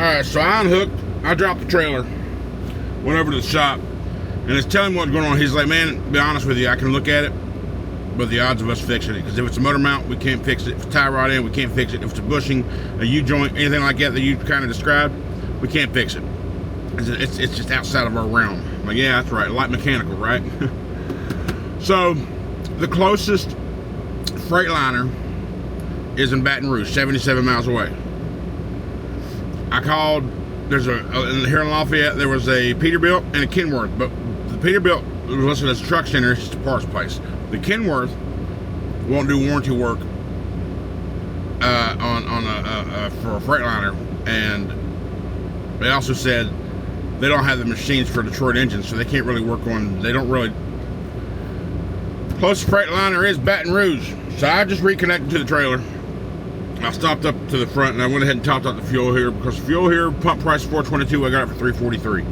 Alright, so I unhooked, I dropped the trailer, went over to the shop, and it's telling me what's going on. He's like, man, to be honest with you, I can look at it, but the odds of us fixing it, because if it's a motor mount, we can't fix it. If it's a tie rod end, we can't fix it. If it's a bushing, a U-joint, anything like that you kind of described, we can't fix it. It's just outside of our realm. I'm like, yeah, that's right, light mechanical, right? So, the closest Freightliner is in Baton Rouge, 77 miles away. I called, here in Lafayette, there was a Peterbilt and a Kenworth, but the Peterbilt was listed as a truck center, it's just a parts place. The Kenworth won't do warranty work for a Freightliner, and they also said they don't have the machines for Detroit engines, so they can't really work on, closest Freightliner is Baton Rouge. So I just reconnected to the trailer. I stopped up to the front and I went ahead and topped out the fuel here, because fuel here, pump price $4.22, I got it for $3.43.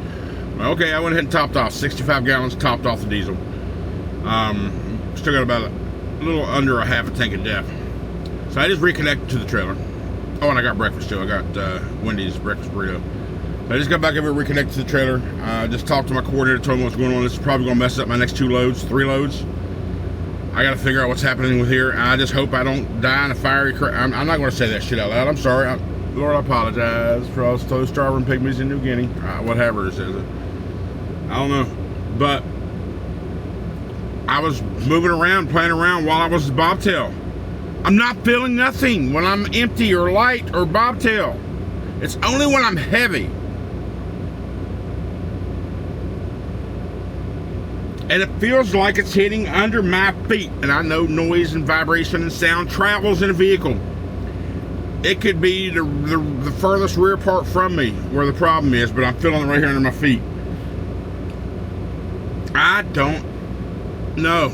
Okay, I went ahead and topped off, 65 gallons, topped off the diesel. Still got about a little under a half a tank of DEF. So I just reconnected to the trailer. Oh, and I got breakfast too. I got Wendy's breakfast burrito. So I just got back over, reconnected to the trailer. Just talked to my coordinator, told him what's going on. This is probably going to mess up my next 3 loads. I got to figure out what's happening with here. I just hope I don't die in a fiery crash. I'm not going to say that shit out loud. I'm sorry. Lord, I apologize for all those starving pygmies in New Guinea. Whatever it is. I don't know. But I was moving around, playing around while I was bobtail. I'm not feeling nothing when I'm empty or light or bobtail. It's only when I'm heavy. And it feels like it's hitting under my feet. And I know noise and vibration and sound travels in a vehicle. It could be the furthest rear part from me where the problem is, but I'm feeling it right here under my feet. I don't know.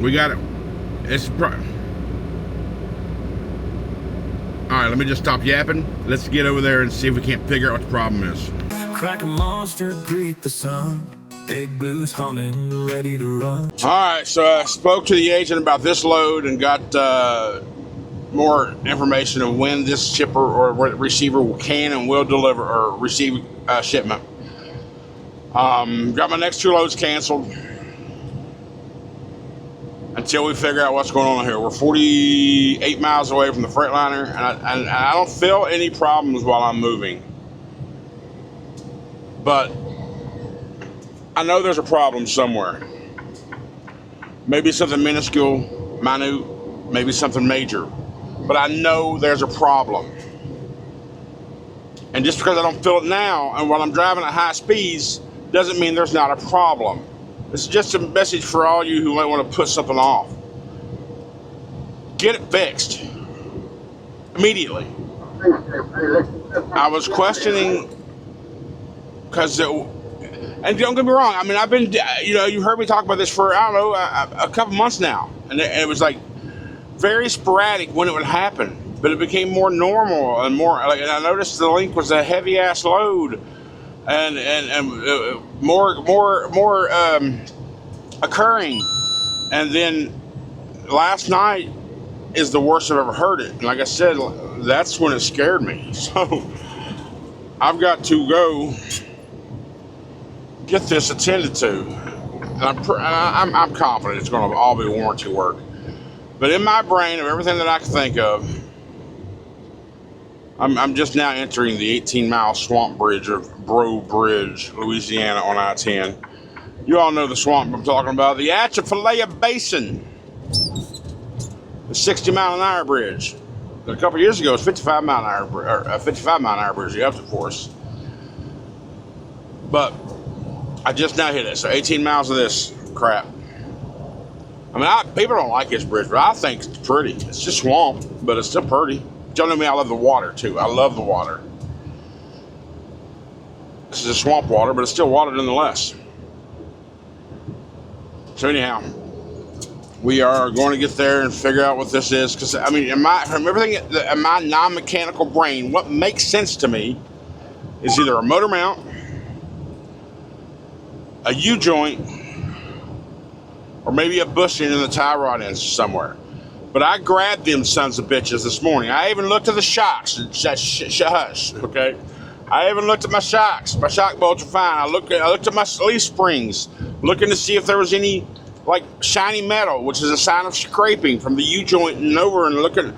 We got it. It's alright, let me just stop yapping. Let's get over there and see if we can't figure out what the problem is. Crack a monster, greet the sun. Big blues humming, ready to run. Alright, so I spoke to the agent about this load and got more information of when this shipper or receiver can and will deliver or receive shipment. Got my next 2 loads canceled until we figure out what's going on here. We're 48 miles away from the Freightliner, and I don't feel any problems while I'm moving. But I know there's a problem somewhere. Maybe something minuscule, minute, maybe something major. But I know there's a problem. And just because I don't feel it now, and while I'm driving at high speeds, doesn't mean there's not a problem. It's just a message for all you who might want to put something off. Get it fixed. Immediately. I was questioning, because, and don't get me wrong, I mean, I've been, you heard me talk about this for, I don't know, a couple months now. And it was like very sporadic when it would happen. But it became more normal and more, and I noticed the link was a heavy ass load. And more occurring, and then last night is the worst I've ever heard it. And like I said, that's when it scared me. So I've got to go get this attended to. And I'm confident it's going to all be warranty work. But in my brain, of everything that I can think of, I'm just now entering the 18-mile swamp bridge of Bro Bridge, Louisiana on I-10. You all know the swamp I'm talking about. The Atchafalaya Basin. The 60-mile-an-hour bridge. A couple years ago, it was 55-mile-an-hour bridge. They upped it for us. But I just now hit it. So 18 miles of this crap. I mean, people don't like this bridge, but I think it's pretty. It's just swamp, but it's still pretty. Y'all know me, I love the water too. I love the water. This is a swamp water, but it's still water nonetheless. So anyhow, we are going to get there and figure out what this is. Because I mean, from everything in my non-mechanical brain, what makes sense to me is either a motor mount, a U-joint, or maybe a bushing in the tie rod ends somewhere. But I grabbed them sons of bitches this morning. I even looked at the shocks. Hush, okay? I even looked at my shocks. My shock bolts are fine. I looked at my leaf springs, looking to see if there was any like shiny metal, which is a sign of scraping from the U-joint and over, and looking.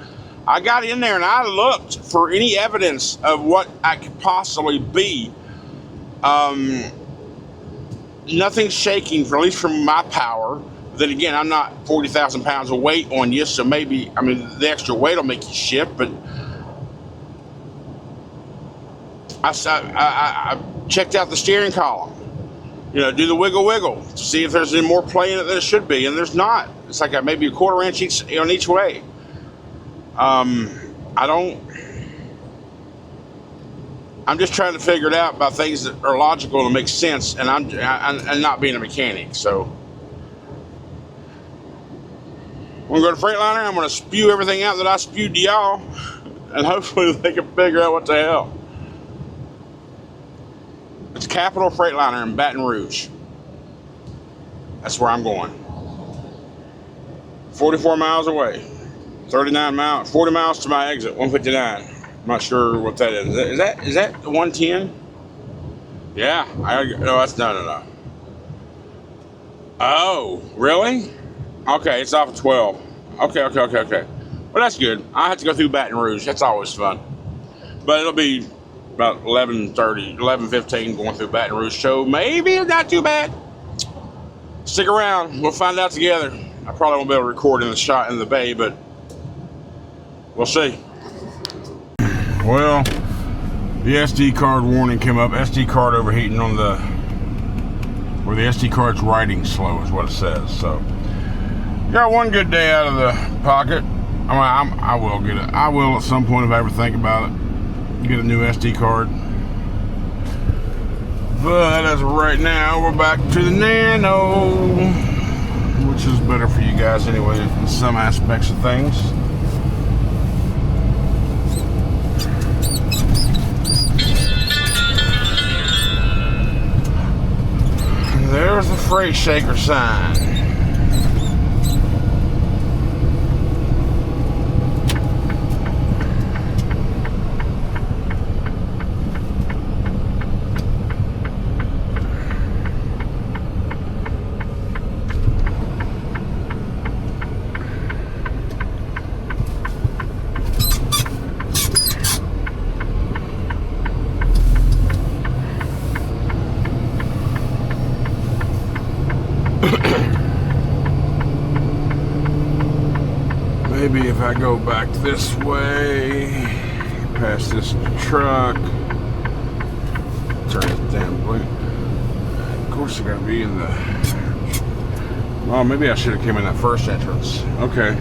I got in there and I looked for any evidence of what I could possibly be. Nothing's shaking, at least from my power. Then again, I'm not 40,000 pounds of weight on you, so maybe, I mean, the extra weight will make you shift, but I checked out the steering column. You know, do the wiggle to see if there's any more play in it than it should be, and there's not. It's like maybe a quarter inch on each way. I'm just trying to figure it out about things that are logical and make sense, and I'm not being a mechanic. So I'm going to go to Freightliner. I'm going to spew everything out that I spewed to y'all, and hopefully they can figure out what the hell. It's Capital Freightliner in Baton Rouge. That's where I'm going. 44 miles away. 39 miles, 40 miles to my exit, 159. I'm not sure what that is. Is that 110? Yeah. No. Oh, really? Okay, it's off of 12. Okay. Well, that's good. I have to go through Baton Rouge. That's always fun. But it'll be about 11:15 going through Baton Rouge. So maybe it's not too bad. Stick around. We'll find out together. I probably won't be able to record in the shot in the bay, but we'll see. Well, the SD card warning came up. SD card overheating on the, where the SD card's writing slow is what it says. So, got one good day out of the pocket. I will get it. I will at some point if I ever think about it. Get a new SD card. But as of right now, we're back to the Nano, which is better for you guys anyway in some aspects of things. There's the freight shaker sign. Maybe if I go back this way, past this truck, turn this damn blink. Of course, I gotta be in the. Oh, maybe I should have came in that first entrance. Okay.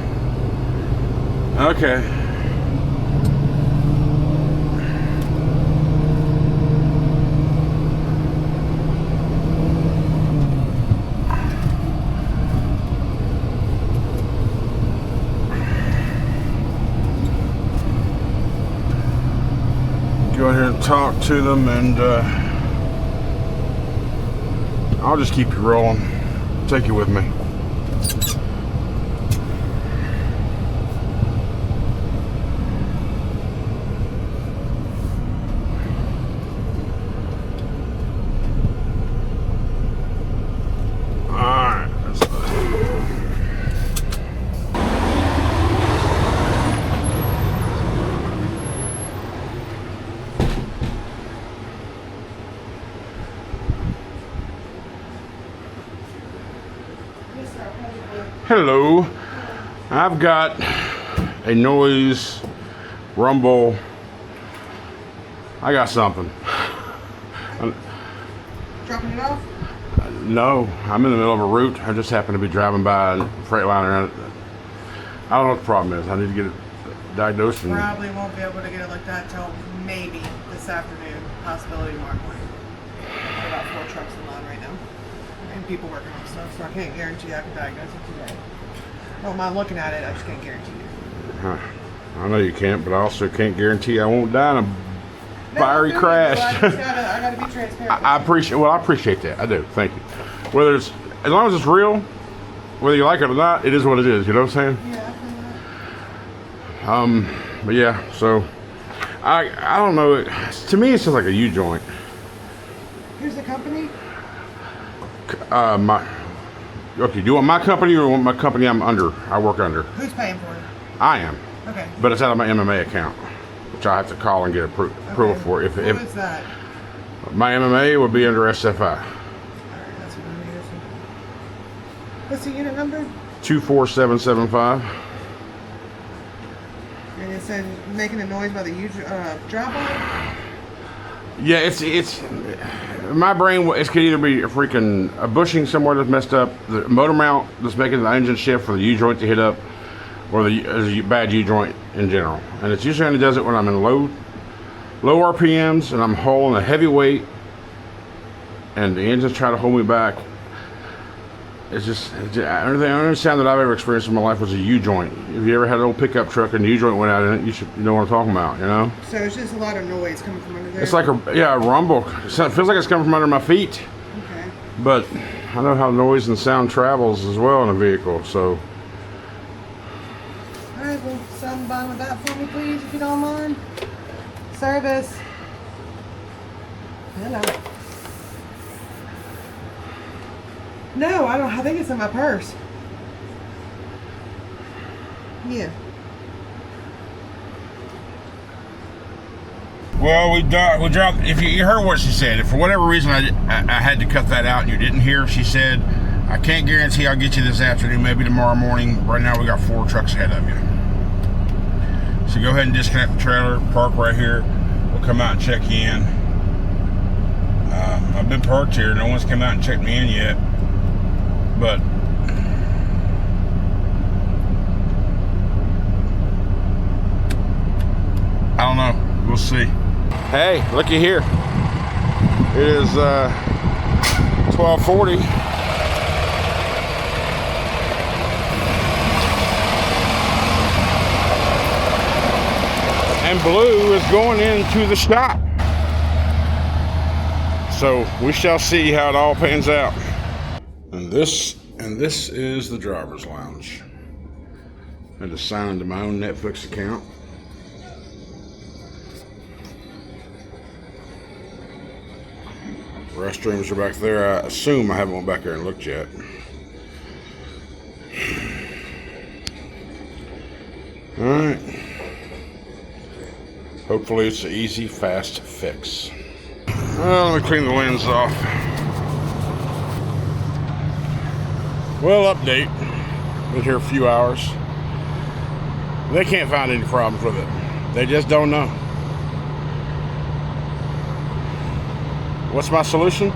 Go ahead and talk to them, and I'll just keep you rolling. Take you with me. Hello, I've got a noise, rumble, I got something. Dropping it off? No, I'm in the middle of a route. I just happen to be driving by a Freightliner. I don't know what the problem is. I need to get it diagnosed. Probably won't be able to get it like that till maybe this afternoon, possibility tomorrow morning. I've got about 4 trucks in line right now. And people working on stuff, so I can't guarantee I can diagnose it today. I don't mind looking at it, I just can't guarantee it. I know you can't, but I also can't guarantee I won't die in a fiery crash. I gotta be transparent. I appreciate that. I do. Thank you. As long as it's real, whether you like it or not, it is what it is. You know what I'm saying? Yeah, I feel that. But yeah, so I don't know. To me, it's just like a U-joint. Here's the company. Okay, do you want my company or want my company I work under? Who's paying for it? I am. Okay. But it's out of my MMA account, which I have to call and get approval for. If What is that? my MMA would be under SFI. Alright, that's what I'm using. What's the unit number? 24775. And it said making a noise by the drop off. Yeah, it's my brain. It could either be a bushing somewhere that's messed up, the motor mount that's making the engine shift for the U joint to hit up, or the bad U joint in general. And it's usually only does it when I'm in low RPMs and I'm hauling a heavy weight, and the engine's trying to hold me back. It's just the only sound that I've ever experienced in my life was a U joint. If you ever had an old pickup truck and the U joint went out in it, you know what I'm talking about, you know? So it's just a lot of noise coming from under there. It's like a rumble. It feels like it's coming from under my feet. Okay. But I know how noise and sound travels as well in a vehicle, so. Alright, well, something bottom of that for me, please, if you don't mind. Service. Hello. No, I don't. I think it's in my purse. Yeah. Well, we dropped. If you heard what she said, if for whatever reason I had to cut that out and you didn't hear, she said, I can't guarantee I'll get you this afternoon, maybe tomorrow morning. Right now we got 4 trucks ahead of you. So go ahead and disconnect the trailer, park right here. We'll come out and check you in. I've been parked here. No one's come out and checked me in yet. But I don't know. We'll see. Hey, looky here. It is 12:40. And Blue is going into the shop. So we shall see how it all pans out. And this is the driver's lounge. I had to sign into my own Netflix account. Restrooms are back there. I assume I haven't went back there and looked yet. Alright. Hopefully it's an easy, fast fix. Well, let me clean the lens off. Well, update. Been here a few hours. They can't find any problems with it. They just don't know. What's my solution?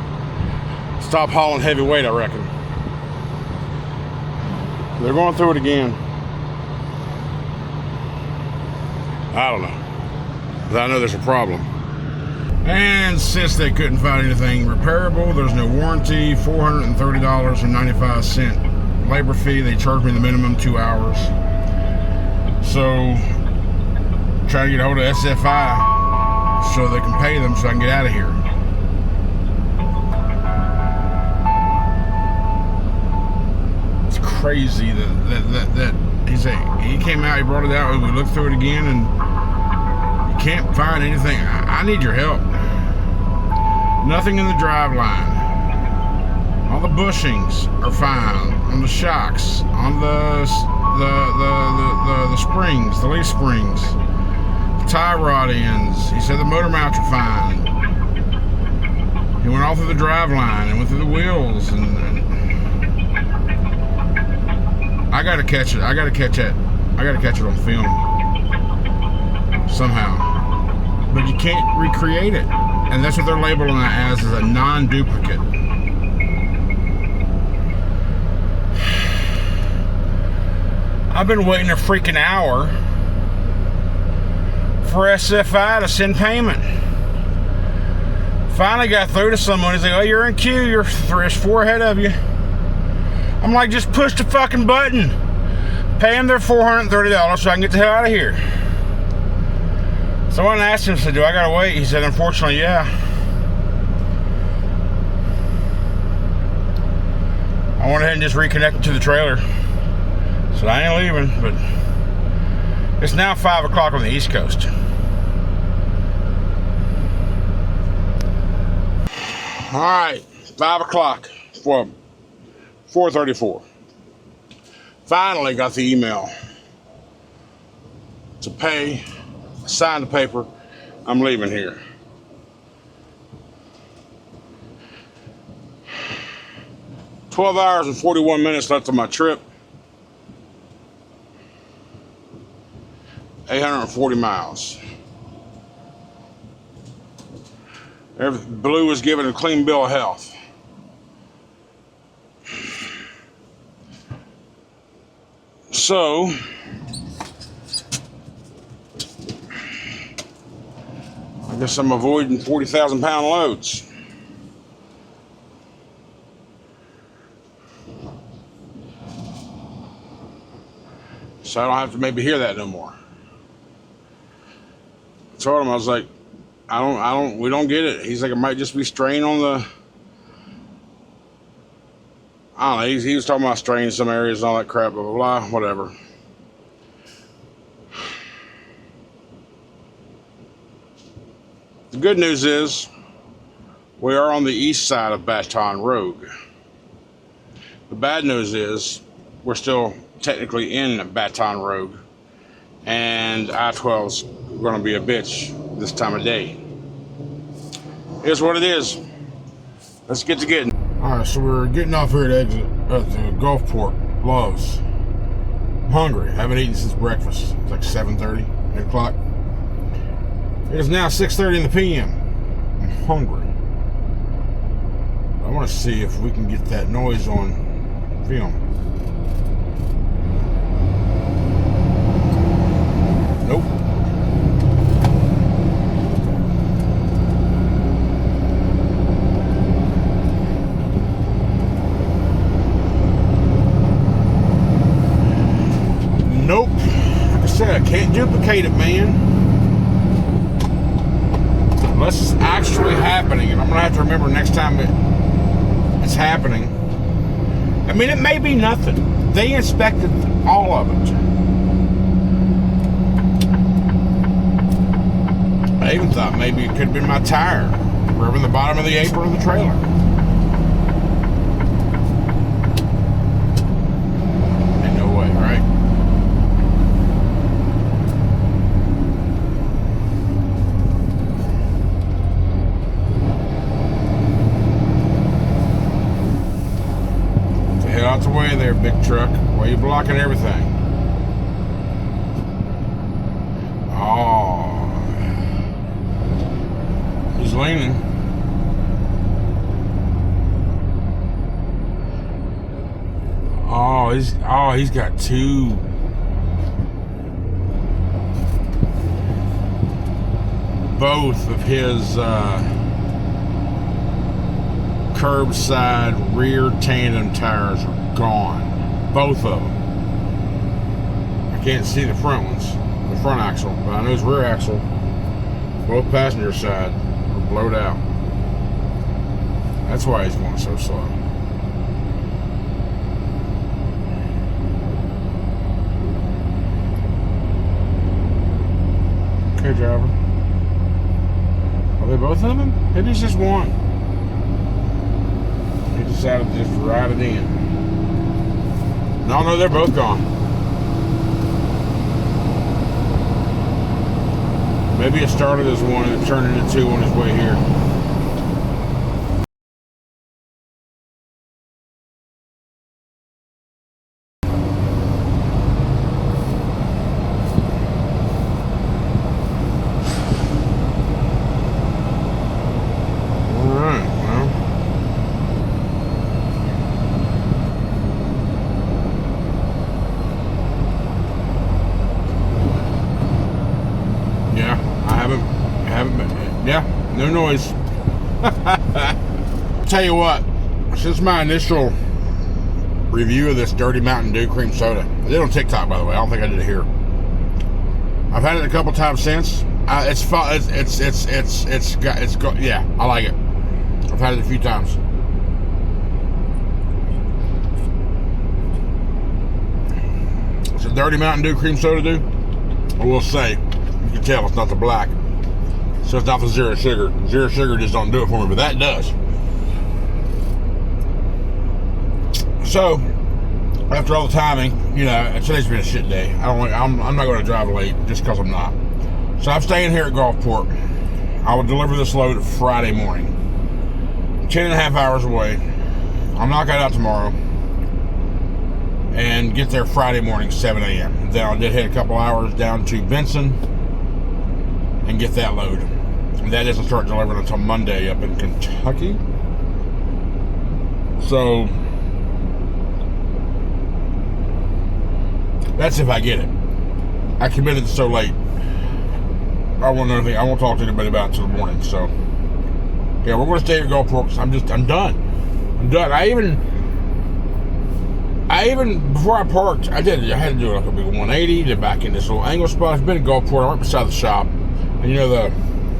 Stop hauling heavy weight, I reckon. They're going through it again. I don't know. But I know there's a problem. And since they couldn't find anything repairable, there's no warranty, $430.95 labor fee. They charged me the minimum 2 hours. So, try to get a hold of SFI so they can pay them so I can get out of here. It's crazy that he came out, he brought it out, we looked through it again, and you can't find anything. I need your help. Nothing in the drive line. All the bushings are fine. On the shocks, on the springs, the leaf springs, the tie rod ends. He said the motor mounts are fine. He went all through the drive line and went through the wheels, and I gotta catch it. I gotta catch it on film somehow. But you can't recreate it. And that's what they're labeling that as a non-duplicate. I've been waiting a freaking hour for SFI to send payment. Finally got through to someone. He's like, oh, you're in queue. There's 4 ahead of you. I'm like, just push the fucking button. Pay them their $430 so I can get the hell out of here. Someone asked him, said, do I gotta wait? He said, unfortunately, yeah. I went ahead ahead and just reconnect it to the trailer. So I ain't leaving, but it's now 5 o'clock on the East Coast. All right, 5 o'clock, well, 4:34. Finally got the email to pay, sign the paper. I'm leaving here. "12 hours and 41 minutes left on my trip. 840 miles. Blue was given a clean bill of health. So, I guess I'm avoiding 40,000-pound loads. So I don't have to maybe hear that no more. I told him, I was like, we don't get it. He's like, it might just be strain on the, I don't know, he was talking about strain in some areas and all that crap, blah, blah, blah, whatever. The good news is, we are on the east side of Baton Rouge. The bad news is, we're still technically in Baton Rouge, and I-12's going to be a bitch this time of day. Here's what it is. Let's get to getting. All right, so we're getting off here at exit at the Gulfport Loves. I'm hungry. I haven't eaten since breakfast. It's like 7:30, 8 o'clock. It is now 6:30 in the p.m. I'm hungry. I want to see if we can get that noise on film. Nope. Nope. Like I said, I can't duplicate it, man. Unless it's actually happening, and I'm gonna have to remember next time it's happening. I mean, it may be nothing. They inspected all of it. I even thought maybe it could have been my tire rubbing the bottom of the apron of the trailer. Ain't no way, right? Get out the way there, big truck. Why are you blocking everything? Oh. He's leaning. He's got two. Both of his curbside rear tandem tires are gone. Both of them. I can't see the front ones, the front axle, but I know his rear axle, both passenger side, are blowed out. That's why he's going so slow. Okay, driver. Are they both of them? Maybe it's just one. He decided to just ride it in. No, they're both gone. Maybe it started as one and it turned into two on his way here. No noise. Tell you what, since my initial review of this Dirty Mountain Dew cream soda, I did it on TikTok, by the way. I don't think I did it here. I've had it a couple times since. It's yeah, I like it. I've had it a few times. Dirty Mountain Dew cream soda do? I will say, you can tell it's not the black. So it's not the zero sugar. Zero sugar just don't do it for me, but that does. So, after all the timing, you know, today's been a shit day. I'm not going to drive late just because I'm not. So I'm staying here at Gulfport. I will deliver this load Friday morning. 10.5 hours away. I'll knock it out tomorrow and get there Friday morning, 7 a.m. Then I'll head a couple hours down to Benson and get that load. And that doesn't start delivering until Monday up in Kentucky. So that's if I get it. I committed so late. I won't know anything. I won't talk to anybody about it until the morning. So yeah, we're going to stay at Gulfport because I'm done. I'm done. I even before I parked, I had to do like a big 180 to back in this little angle spot. I've been in Gulfport. I'm right beside the shop, and you know the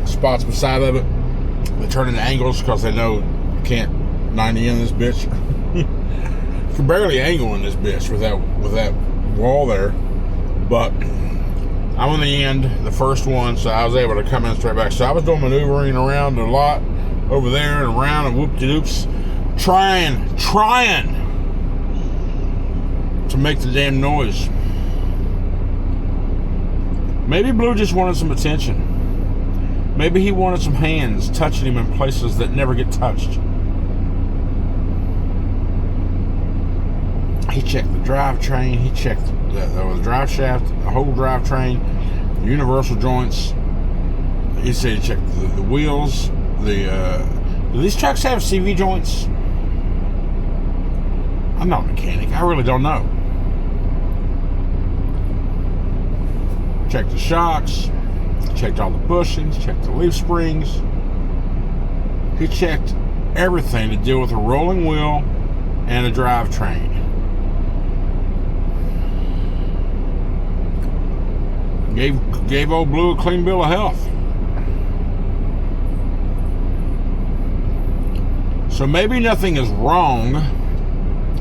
spots beside of it, they turn into angles because they know you can't 90 in this bitch. You can barely angle in this bitch with that wall there, but I'm on the end, the first one, so I was able to come in straight back. So I was doing maneuvering around a lot over there and around and whoop-de-doops, trying to make the damn noise. Maybe Blue just wanted some attention. Maybe he wanted some hands touching him in places that never get touched. He checked the drivetrain. He checked the drive shaft, the whole drivetrain, the universal joints. He said he checked the wheels. Do these trucks have CV joints? I'm not a mechanic. I really don't know. Checked the shocks. Checked all the bushings. Checked the leaf springs. He checked everything to deal with a rolling wheel and a drivetrain. Gave old Blue a clean bill of health. So maybe nothing is wrong,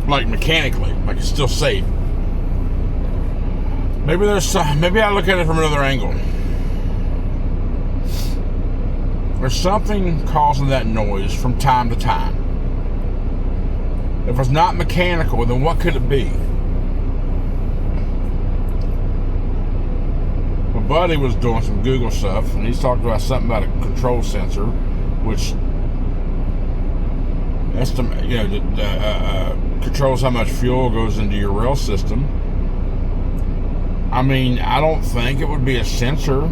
like mechanically, like it's still safe. Maybe maybe I look at it from another angle. There's something causing that noise from time to time. If it's not mechanical, then what could it be? My buddy was doing some Google stuff, and he's talking about something about a control sensor, which controls how much fuel goes into your rail system. I mean, I don't think it would be a sensor.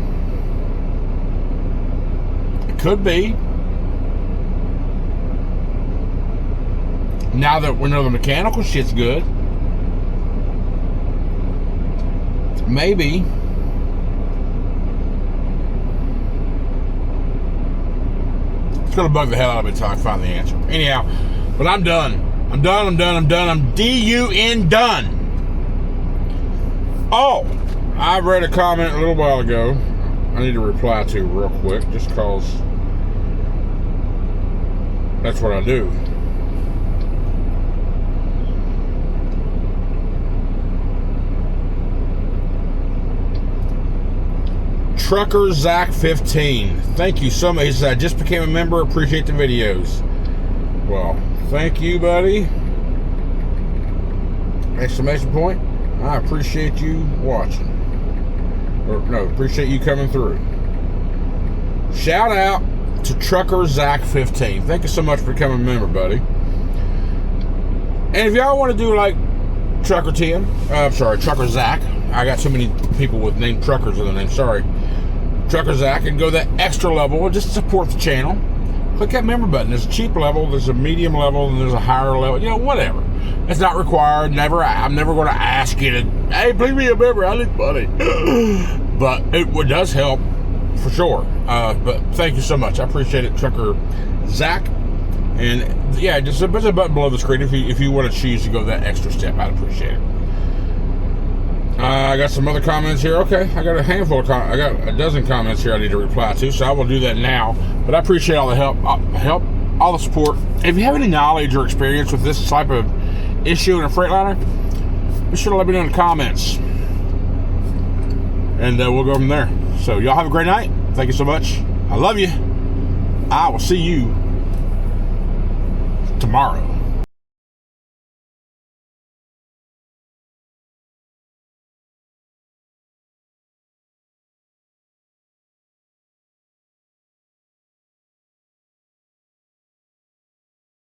It could be. Now that we know the mechanical shit's good, maybe. It's gonna bug the hell out of me until I find the answer. Anyhow, but I'm done. I'm D-U-N done. Oh, I read a comment a little while ago I need to reply to real quick, just cause that's what I do. Trucker Zach 15. Thank you so much. He said, I just became a member. Appreciate the videos. Well, thank you, buddy. Exclamation point. I appreciate you watching. Or no, appreciate you coming through. Shout out to Trucker Zach 15. Thank you so much for becoming a member, buddy. And if y'all want to do like Trucker Tim, Trucker Zach. I got so many people with named truckers in their name. Sorry. Trucker Zach, and go that extra level just to support the channel. Click that member button. There's a cheap level, there's a medium level, and there's a higher level. You know, whatever. It's not required. I'm never going to ask you to, hey, please be a member. I need money. But it does help for sure. But thank you so much. I appreciate it, Trucker Zach. And yeah, just there's a button below the screen if you want to choose to go that extra step. I'd appreciate it. I got some other comments here. Okay, I got a handful of I got a dozen comments here I need to reply to, so I will do that now. But I appreciate all the help, all the support. If you have any knowledge or experience with this type of issue in a Freightliner, be sure to let me know in the comments. and we'll go from there. So y'all have a great night. Thank you so much. I love you. I will see you tomorrow.